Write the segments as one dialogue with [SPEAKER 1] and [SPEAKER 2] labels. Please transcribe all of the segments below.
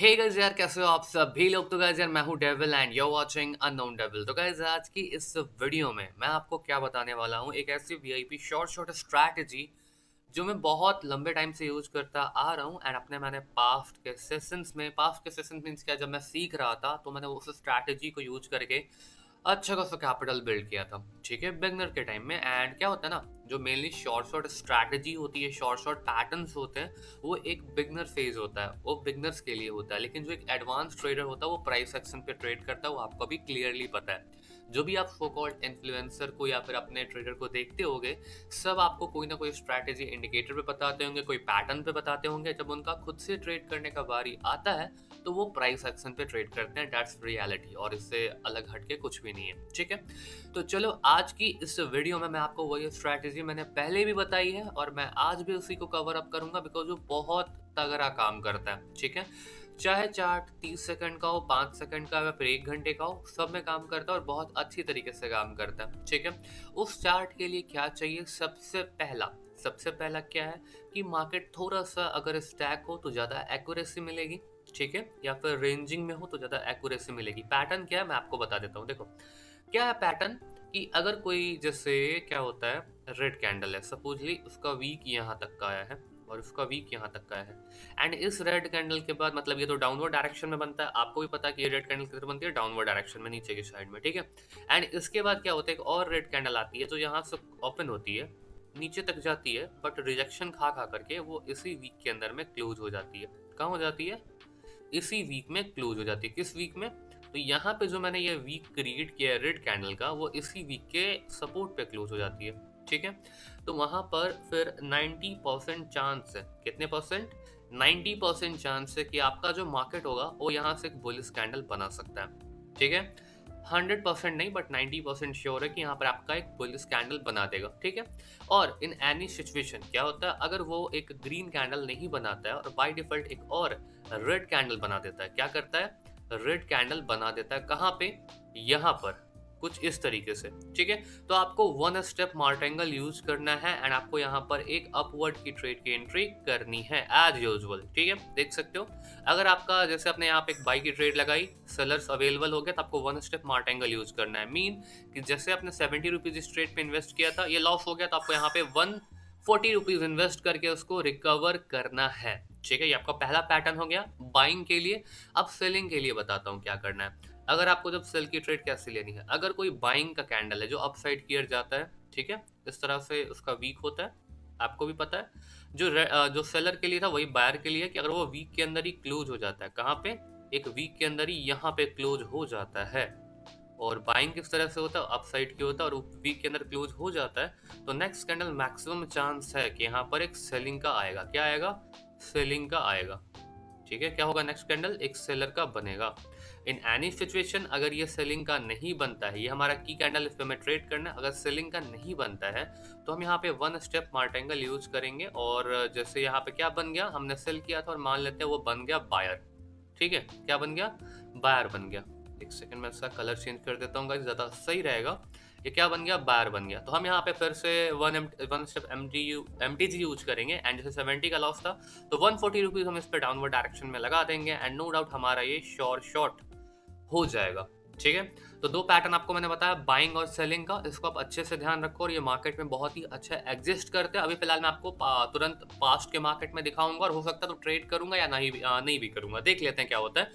[SPEAKER 1] Hey guys यार, कैसे हो आप सभी लोग। तो गाइस यार, मैं हूं devil and you are watching unknown devil. तो गाइस आज की इस वीडियो में मैं आपको क्या बताने वाला हूं, एक ऐसी वीआईपी शॉर्ट शॉर्ट स्ट्रैटेजी जो मैं बहुत लंबे टाइम से यूज करता आ रहा हूं। एंड मैंने पास्ट के सेशंस मींस क्या, जब मैं सीख रहा था तो मैंने उस स्ट्रैटेजी को यूज करके अच्छा खासा कैपिटल बिल्ड किया था, ठीक है, बिगनर के टाइम में। एंड क्या होता है ना, जो मेनली शॉर्ट शॉर्ट स्ट्रैटेजी होती है, शॉर्ट शॉर्ट पैटर्न्स होते हैं, वो एक बिगनर फेज होता है, वो बिगनर्स के लिए होता है। लेकिन जो एक एडवांस ट्रेडर होता है वो प्राइस एक्शन पे ट्रेड करता है, वो आपको भी क्लियरली पता है। जो भी आप सो कॉल्ड इन्फ्लुएंसर को या फिर अपने ट्रेडर को देखते होगे, सब आपको कोई ना कोई स्ट्रैटेजी इंडिकेटर पे बताते होंगे, कोई पैटर्न पे बताते होंगे। जब उनका खुद से ट्रेड करने का बारी आता है तो वो प्राइस एक्शन पे ट्रेड करते हैं। दैट्स रियलिटी, और इससे अलग हटके कुछ भी नहीं है, ठीक है। तो चलो, आज की इस वीडियो में मैं आपको वही स्ट्रैटेजी मैंने पहले भी बताई है और मैं आज भी उसी को कवर अप करूंगा, बिकॉज वो बहुत तगड़ा काम करता है, ठीक है। चाहे चार्ट 30 सेकंड का हो, 5 सेकंड का हो या फिर 1 घंटे का हो, सब में काम करता है और बहुत अच्छी तरीके से काम करता है, ठीक है। उस चार्ट के लिए क्या चाहिए? सबसे पहला क्या है कि मार्केट थोड़ा सा अगर स्टैक हो तो ज़्यादा एक्यूरेसी मिलेगी, ठीक है, या फिर रेंजिंग में हो तो ज़्यादा एक्यूरेसी मिलेगी। पैटर्न क्या है मैं आपको बता देता हूँ। देखो क्या है पैटर्न, कि अगर कोई, जैसे क्या होता है, रेड कैंडल है, सपोजली उसका वीक यहाँ तक का आया है और उसका वीक यहाँ तक का आया है। एंड इस रेड कैंडल के बाद, मतलब ये तो डाउनवर्ड डायरेक्शन में बनता है, आपको भी पता है कि ये रेड कैंडल किधर बनती है, डाउनवर्ड डायरेक्शन में, नीचे की साइड में, ठीक है। एंड इसके बाद क्या होता है, एक और रेड कैंडल आती है जो यहाँ से ओपन होती है, नीचे तक जाती है, बट रिजेक्शन खा खा करके वो इसी वीक के अंदर में क्लोज हो जाती है। कहाँ हो जाती है? इसी वीक में क्लोज हो जाती है। किस वीक में? तो यहाँ पे जो मैंने ये वीक क्रिएट किया है रेड कैंडल का, वो इसी वीक के सपोर्ट पे क्लोज हो जाती है, ठीक है। तो वहां पर फिर 90% चांस है, कितने परसेंट? 90% चांस है कि आपका जो मार्केट होगा वो यहाँ से एक बुलिश कैंडल बना सकता है, ठीक है। 100% नहीं, बट 90% श्योर है कि यहाँ पर आपका एक बुलिश कैंडल बना देगा, ठीक है। और इन एनी सिचुएशन क्या होता है, अगर वो एक ग्रीन कैंडल नहीं बनाता है और बाय डिफॉल्ट एक और रेड कैंडल बना देता है, क्या करता है? रेड कैंडल बना देता है। कहाँ पे? यहाँ पर, कुछ इस तरीके से, ठीक है। तो आपको वन स्टेप मार्टेंगल यूज करना है एंड आपको यहाँ पर एक अपवर्ड की ट्रेड की एंट्री करनी है एज यूजुअल, ठीक है। देख सकते हो, अगर आपका, जैसे आपने यहाँ पे एक बाई की ट्रेड लगाई, सेलर्स अवेलेबल हो गया, तो आपको वन स्टेप मार्टेंगल यूज करना है। मीन कि जैसे आपने 70 रुपीज इस ट्रेड पे इन्वेस्ट किया था, ये लॉस हो गया, तो आपको यहाँ पे 140 रुपीज इन्वेस्ट करके उसको रिकवर करना है, ठीक है। ये आपका पहला पैटर्न हो गया बाइंग के लिए। अब सेलिंग के लिए बताता हूँ क्या करना है। अगर आपको जब सेल की ट्रेड कैसे लेनी है, अगर कोई बाइंग का कैंडल है जो अपसाइड की ओर जाता है, ठीक है, इस तरह से उसका वीक होता है, आपको भी पता है। जो सेलर के लिए था वही बायर के लिए, कि अगर वो वीक के अंदर ही क्लोज हो जाता है, कहाँ पे? एक वीक के अंदर ही यहाँ पे क्लोज हो जाता है। और बाइंग किस तरह से होता है? अपसाइड की होता है, और वीक के अंदर क्लोज हो जाता है, तो नेक्स्ट कैंडल मैक्सिमम चांस है कि यहाँ पर एक सेलिंग का आएगा। क्या आएगा? सेलिंग का आएगा, ठीक है। क्या होगा? नेक्स्ट कैंडल एक सेलर का बनेगा। इन एनी सिचुएशन अगर ये सेलिंग का नहीं बनता है, ये हमारा की कैंडल, इस पे हमें ट्रेड करना है, अगर सेलिंग का नहीं बनता है तो हम यहाँ पे वन स्टेप मार्टेंगल यूज करेंगे। और जैसे यहाँ पे क्या बन गया, हमने सेल किया था और मान लेते हैं वो बन गया बायर, ठीक है। क्या बन गया? बायर बन गया। एक सेकंड में इसका कलर चेंज कर देता हूँ, ज्यादा सही रहेगा। ये क्या बन गया? बायर बन गया। तो हम यहाँ पे फिर से वन स्टेप एमटीजी यूज करेंगे। एंड जैसे 70 का लॉस था, तो 140 रुपीज हम इस पे डाउनवर्ड डायरेक्शन में लगा देंगे एंड नो डाउट हमारा ये श्योर शॉट हो जाएगा, ठीक है। तो दो पैटर्न आपको मैंने बताया, बाइंग और सेलिंग का, इसको आप अच्छे से ध्यान रखो और ये मार्केट में बहुत ही अच्छा एग्जिस्ट करते हैं। अभी फिलहाल मैं आपको तुरंत पास्ट के मार्केट में दिखाऊंगा, और हो सकता है तो ट्रेड करूंगा या नहीं भी करूंगा, देख लेते हैं क्या होता है।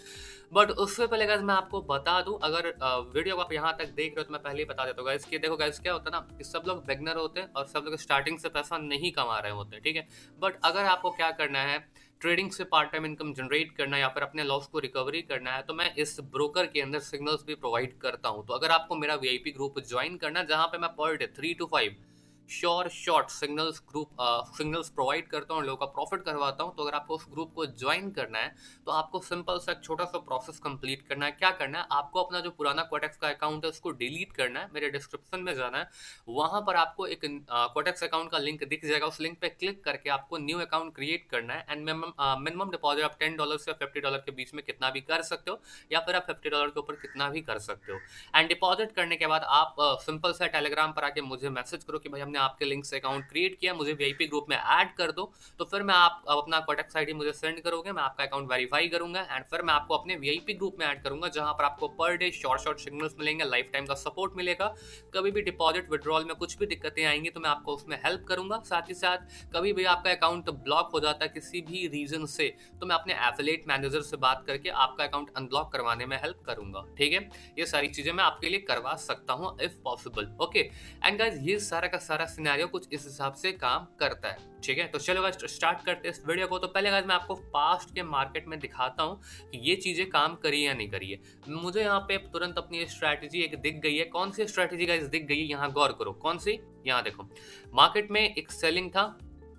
[SPEAKER 1] बट उससे पहले गाइस मैं आपको बता दूं, अगर वीडियो को आप यहाँ तक देख रहे हो तो मैं पहले ही बता देता हूँ गाइस कि देखो गाइस, क्या होता है ना कि सब लोग बिगनर होते हैं और सब लोग स्टार्टिंग से पैसा नहीं कमा रहे होते हैं, ठीक है। बट अगर आपको क्या करना है, ट्रेडिंग से पार्ट टाइम इनकम जनरेट करना है या फिर अपने लॉस को रिकवरी करना है, तो मैं इस ब्रोकर के अंदर सिग्नल्स भी प्रोवाइड करता हूं। तो अगर आपको मेरा वीआईपी ग्रुप ज्वाइन करना है, जहां पे मैं per day 3 to 5 sure short signals provide करता हूँ, लोगों का प्रॉफिट करवाता हूँ, तो अगर आपको उस ग्रुप को ज्वाइन करना है तो आपको सिंपल सा एक छोटा सा प्रोसेस कंप्लीट करना है। क्या करना है? आपको अपना जो पुराना क्वाटेक्स का अकाउंट है उसको डिलीट करना है, मेरे डिस्क्रिप्शन में जाना है, वहां पर आपको एक क्वाटेक्स अकाउंट का लिंक दिख जाएगा, उस लिंक पे क्लिक करके आपको न्यू अकाउंट क्रिएट करना है। एंड मिनिमम डिपॉजिट आप $10 से $50 के बीच में कितना भी कर सकते हो, या फिर आप $50 के ऊपर कितना भी कर सकते हो। एंड डिपॉजिट करने के बाद आप सिंपल सा टेलीग्राम पर आके मुझे मैसेज करो कि भाई हमने आपने आपके लिंक से अकाउंट क्रिएट किया, मुझे वीआईपी ग्रुप में ऐड कर दो, तो फिर मैं आप अपना कोटेक्स आईडी मुझे सेंड करोगे, मैं आपका अकाउंट वेरीफाई करूंगा एंड फिर मैं आपको अपने वीआईपी ग्रुप में ऐड करूंगा, जहां पर आपको पर डे शॉर्ट सिग्नल्स मिलेंगे, लाइफ टाइम का सपोर्ट मिलेगा। कभी भी डिपॉजिट विड्रॉल में कुछ भी दिक्कतें आएंगी तो मैं आपको उसमें हेल्प करूंगा। साथ ही साथ कभी भी आपका अकाउंट ब्लॉक हो जाता है किसी भी रीजन से, तो मैं अपने एफिलिएट मैनेजर से बात करके आपका अकाउंट अनब्लॉक करवाने में हेल्प करूंगा। ठीक है, ये सारी चीजें मैं आपके लिए करवा सकता हूँ if possible. Okay and guys, ये सारा का सारा सिनेरियो कुछ इस हिसाब से काम करता है। ठीक है, तो चलो गाइस स्टार्ट करते हैं इस वीडियो को। तो पहले गाइस मैं आपको पास्ट के मार्केट में दिखाता हूँ कि ये चीजें काम करी या नहीं करी है। मुझे यहाँ पे तुरंत अपनी स्ट्रैटेजी एक दिख गई है। कौन सी स्ट्रैटेजी गाइस दिख गई है, यहाँ गौर करो। कौन सी? यहाँ देखो, मार्केट में एक सेलिंग था,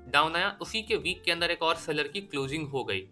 [SPEAKER 1] डाउन आया, उसी के वीक के अंदर एक और सेलर की क्लोजिंग हो गई।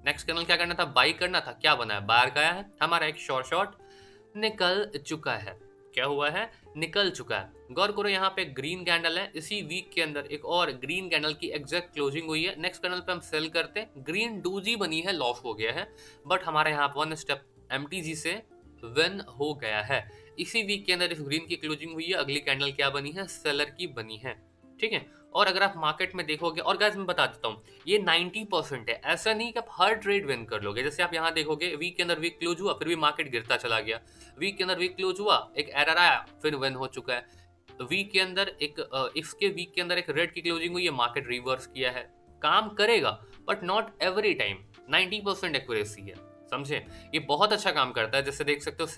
[SPEAKER 1] नेक्स्ट कैंडल क्या करना था? बाई करना था। क्या बना है? बाहर का आया है, हमारा एक शॉर्ट निकल चुका है। क्या हुआ है? निकल चुका है। गौर करो, यहाँ पे ग्रीन कैंडल है, इसी वीक के अंदर एक और ग्रीन कैंडल की एग्जैक्ट क्लोजिंग हुई है। नेक्स्ट कैंडल पे हम सेल करते हैं, ग्रीन डूजी बनी है, लॉस हो गया है, बट हमारे यहाँ वन स्टेप एमटीजी से विन हो गया है। इसी वीक के अंदर इस ग्रीन की क्लोजिंग हुई है, अगली कैंडल क्या बनी है? सेलर की बनी है। ठीक है, और अगर आप मार्केट में देखोगे, और गाइस मैं बता देता हूँ, ये 90% है, ऐसा नहीं कि आप हर ट्रेड विन कर लोगे। जैसे आप यहाँ देखोगे, वीक के अंदर वीक क्लोज हुआ, फिर भी मार्केट गिरता चला गया, वीक के अंदर वीक क्लोज हुआ, एक एरर आया, फिर विन हो चुका है। वीक के अंदर इसके वीक के अंदर एक रेड की क्लोजिंग हुई है, मार्केट रिवर्स किया है। काम करेगा but not every time, 90% accuracy है, समझे? ये बहुत अच्छा काम करता है। जैसे देख सकते हो,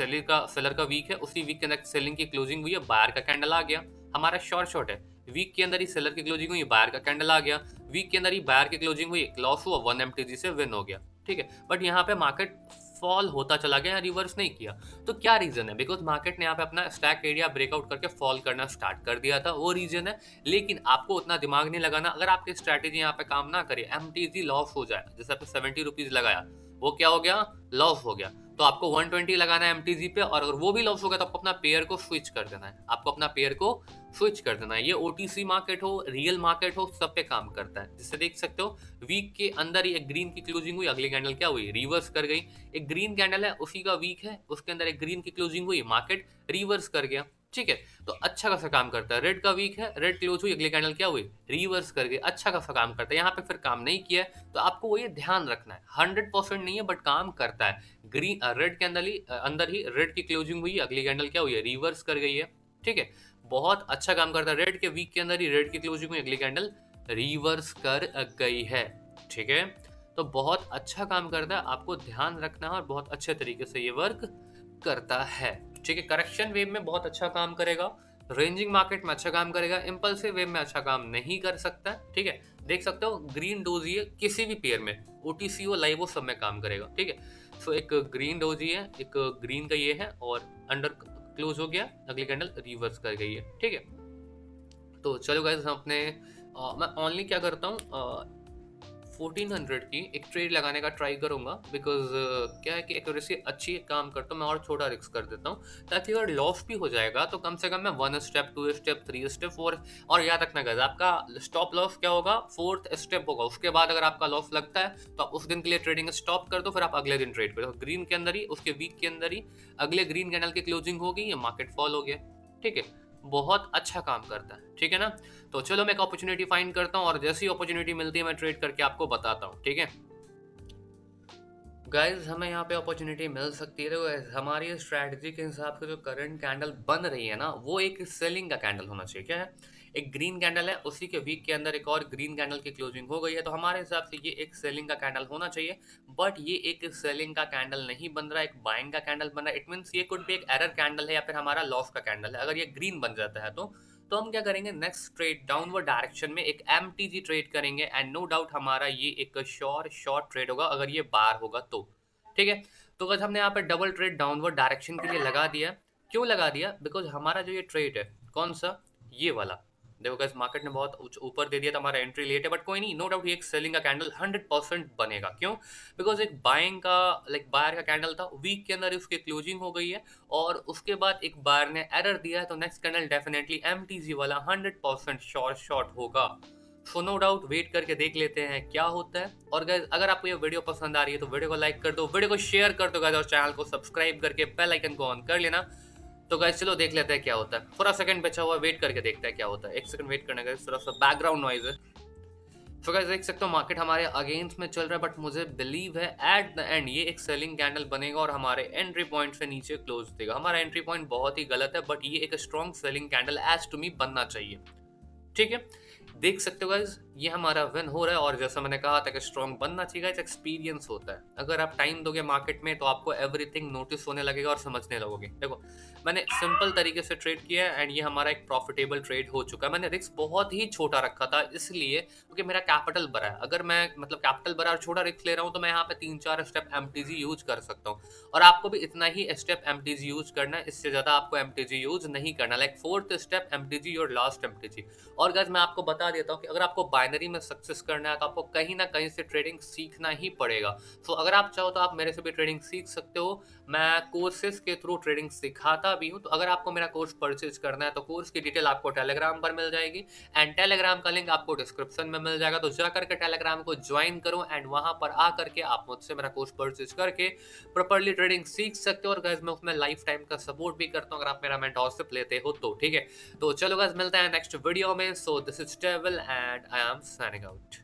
[SPEAKER 1] सेलर का वीक है, उसी वीक के अंदर सेलिंग की क्लोजिंग हुई है, बायर का कैंडल आ गया, हमारा शॉर्ट है। वीक के अंदर ही सेलर की क्लोजिंग हुई, बायर का कैंडल आ गया, वीक के अंदर ही बायर की क्लोजिंग हुई, लॉस हुआ, 1 एमटीजी से विन हो गया। ठीक है, बट यहाँ पे मार्केट फॉल होता चला गया, रिवर्स नहीं किया। तो क्या रीजन है? बिकॉज मार्केट ने यहाँ पे अपना स्टैक एरिया ब्रेकआउट करके फॉल करना स्टार्ट कर दिया था, वो रीजन है। लेकिन आपको उतना दिमाग नहीं लगाना। अगर आपकी स्ट्रैटेजी यहाँ पे काम ना करे, एमटीजी लॉस हो जाए, जैसे आपने 70 रुपीज लगाया, वो क्या हो गया? लॉस हो गया, तो आपको 120 लगाना है एमटीजी पे, और अगर वो भी लॉस हो गया तो आपको अपना पेयर को स्विच कर देना है। आपको अपना पेयर को स्विच कर देना है। ये ओटीसी मार्केट हो, रियल मार्केट हो, सब पे काम करता है। जिससे देख सकते हो, वीक के अंदर ही एक ग्रीन की क्लोजिंग हुई, अगली कैंडल क्या हुई? रिवर्स कर गई। एक ग्रीन कैंडल है, उसी का वीक है, उसके अंदर एक ग्रीन की क्लोजिंग हुई, मार्केट रिवर्स कर गया। ठीक है, तो अच्छा खासा काम करता है। रेड का वीक है, रेड क्लोज हुई, अगली कैंडल क्या हुई? रिवर्स कर गई, अच्छा खासा काम करता है। यहाँ पे फिर काम नहीं किया है, तो आपको वो ये ध्यान रखना है। 100% नहीं है, बट काम करता है। ग्रीन रेड के अंदर ही रेड की क्लोजिंग हुई, अगली कैंडल क्या हुई है? रिवर्स कर गई है। ठीक है, बहुत अच्छा काम करता है। रेड के वीक के अंदर ही रेड की क्लोजिंग हुई, अगली कैंडल रिवर्स कर गई है। ठीक है, तो बहुत अच्छा काम करता है, आपको ध्यान रखना है, और बहुत अच्छे तरीके से ये वर्क करता है। ठीक है, करेक्शन वेव में बहुत अच्छा काम करेगा, रेंजिंग मार्केट में अच्छा काम करेगा, इंपल्सिव वेव में अच्छा काम नहीं कर सकता। ठीक है, देख सकते हो, ग्रीन डोजी है, किसी भी पेयर में, ओटीसी हो, लाइव हो, सब में काम करेगा। ठीक है, सो एक ग्रीन डोजी है, एक ग्रीन का ये है, और अंडर क्लोज हो गया, अगली कैंडल रिवर्स कर गई है। ठीक है, तो चलो गाइस, हम अपने मैं ओनली क्या करता हूँ, 1400 की एक ट्रेड लगाने का ट्राई करूंगा। बिकॉज क्या है कि एक्यूरेसी अच्छी काम करता हूँ मैं, और छोटा रिस्क कर देता हूँ, ताकि अगर लॉस भी हो जाएगा तो कम से कम मैं 1 स्टेप, 2 स्टेप, 3 स्टेप, 4, और याद रखना गाइस, आपका स्टॉप लॉस क्या होगा? 4th स्टेप होगा। उसके बाद अगर आपका लॉस लगता है तो आप उस दिन के लिए ट्रेडिंग स्टॉप कर दो, फिर आप अगले दिन ट्रेड करो। ग्रीन के अंदर ही, उसके वीक के अंदर ही अगले ग्रीन कैंडल की क्लोजिंग होगी, ये मार्केट फॉल हो गया। ठीक है, बहुत अच्छा काम करता है। ठीक है ना, तो चलो मैं एक अपॉर्चुनिटी फाइंड करता हूँ, और जैसी अपॉर्चुनिटी मिलती है मैं ट्रेड करके आपको बताता हूँ। ठीक है गाइज, हमें यहाँ पे अपॉर्चुनिटी मिल सकती है। देखो, हमारी स्ट्रैटेजी के हिसाब से जो करंट कैंडल बन रही है ना, वो एक सेलिंग का कैंडल होना चाहिए। क्या है? एक ग्रीन कैंडल है, उसी के वीक के अंदर एक और ग्रीन कैंडल की क्लोजिंग हो गई है, तो हमारे हिसाब से ये एक सेलिंग का कैंडल होना चाहिए। बट ये एक सेलिंग का कैंडल नहीं बन रहा है, एक बाइंग का कैंडल बन रहा है। इट मीन्स ये कुड भी एक एरर कैंडल है, या फिर हमारा लॉस का कैंडल है। अगर ये ग्रीन बन जाता है तो हम क्या करेंगे? नेक्स्ट ट्रेड डाउनवर्ड डायरेक्शन में एक एमटीजी ट्रेड करेंगे, एंड नो डाउट हमारा ये एक शॉर्ट ट्रेड होगा, अगर ये बार होगा तो। ठीक है, तो अगर हमने यहाँ पे डबल ट्रेड डाउनवर्ड डायरेक्शन के लिए लगा दिया। क्यों लगा दिया? बिकॉज हमारा जो ये ट्रेड है, कौन सा? ये वाला। देखो गाइस, मार्केट ने बहुत ऊपर दे दिया था, हमारा एंट्री लेट है, बट कोई नहीं, नो डाउट ये एक सेलिंग का कैंडल 100% बनेगा। क्यों? बिकॉज एक बाइंग का, बायर का कैंडल था, वीक के अंदर उसकी क्लोजिंग हो गई है, और उसके बाद एक बायर ने एरर दिया है, तो नेक्स्ट कैंडल डेफिनेटली एमटीजी वाला 100% शॉर्ट होगा। सो नो डाउट वेट करके देख लेते हैं क्या होता है। और गाइस, अगर आपको ये वीडियो पसंद आ रही है तो वीडियो को लाइक कर दो, वीडियो को शेयर कर दो गाइस, और चैनल को सब्सक्राइब करके बेल आइकन को ऑन कर लेना, तो गाइस चलो देख लेते हैं क्या होता है। थोड़ा सेकंड बचा हुआ, वेट करके देखते हैं क्या होता है। एक सेकंड वेट करने का, थोड़ा सा बैकग्राउंड नॉइज है। तो गाइस देख सकते हो मार्केट हमारे अगेंस्ट में चल रहा है, बट मुझे बिलीव है एट द एंड ये एक सेलिंग कैंडल बनेगा और हमारे एंट्री पॉइंट से नीचे क्लोज देगा। हमारा एंट्री पॉइंट बहुत ही गलत है, बट ये एक strong selling candle as to me बनना चाहिए। ठीक है, देख सकते हो गाइस ये हमारा विन हो रहा है, और जैसा मैंने कहा था कि स्ट्रॉन्ग बनना चाहिए गाइस, एक्सपीरियंस होता है। अगर आप टाइम दोगे मार्केट में तो आपको एवरीथिंग नोटिस होने लगेगा और समझने लगोगे। देखो मैंने सिंपल तरीके से ट्रेड किया है एंड ये हमारा एक प्रॉफिटेबल ट्रेड हो चुका है। मैंने रिस्क बहुत ही छोटा रखा था इसलिए क्योंकि मेरा कैपिटल बड़ा है। अगर मैं मतलब कैपिटल बड़ा और छोटा रिस्क ले रहा हूँ तो मैं यहाँ पे 3-4 स्टेप एमटीजी यूज कर सकता हूँ, और आपको भी इतना ही स्टेप एमटीजी यूज करना है, इससे ज्यादा आपको एमटीजी यूज नहीं करना। लाइक फोर्थ स्टेप एमटीजी और लास्ट एमटीजी। और गाइस मैं आपको बता देता हूँ कि अगर आपको बाइनरी में सक्सेस करना है तो आपको कहीं ना कहीं से ट्रेडिंग सीखना ही पड़ेगा। तो अगर आप चाहो तो आप मेरे से भी ट्रेडिंग सीख सकते हो। मैं कोर्सेज के थ्रू ट्रेडिंग सिखाता भी हूँ। तो अगर आपको मेरा कोर्स परचेज करना है तो कोर्स की डिटेल आपको टेलीग्राम पर मिल जाएगी, एंड टेलीग्राम का लिंक आपको डिस्क्रिप्शन में मिल जाएगा। तो जाकर के टेलीग्राम को ज्वाइन करो एंड वहां पर आकर के आप मुझसे मेरा कोर्स परचेज करके प्रॉपर्ली ट्रेडिंग सीख सकते हो। और गाइस मैं उसमें लाइफ टाइम का सपोर्ट भी करता हूँ अगर आप मेरा मेंटरशिप लेते हो तो। ठीक है, तो चलो गाइस मिलते हैं नेक्स्ट वीडियो में। So this is devil and I am signing out.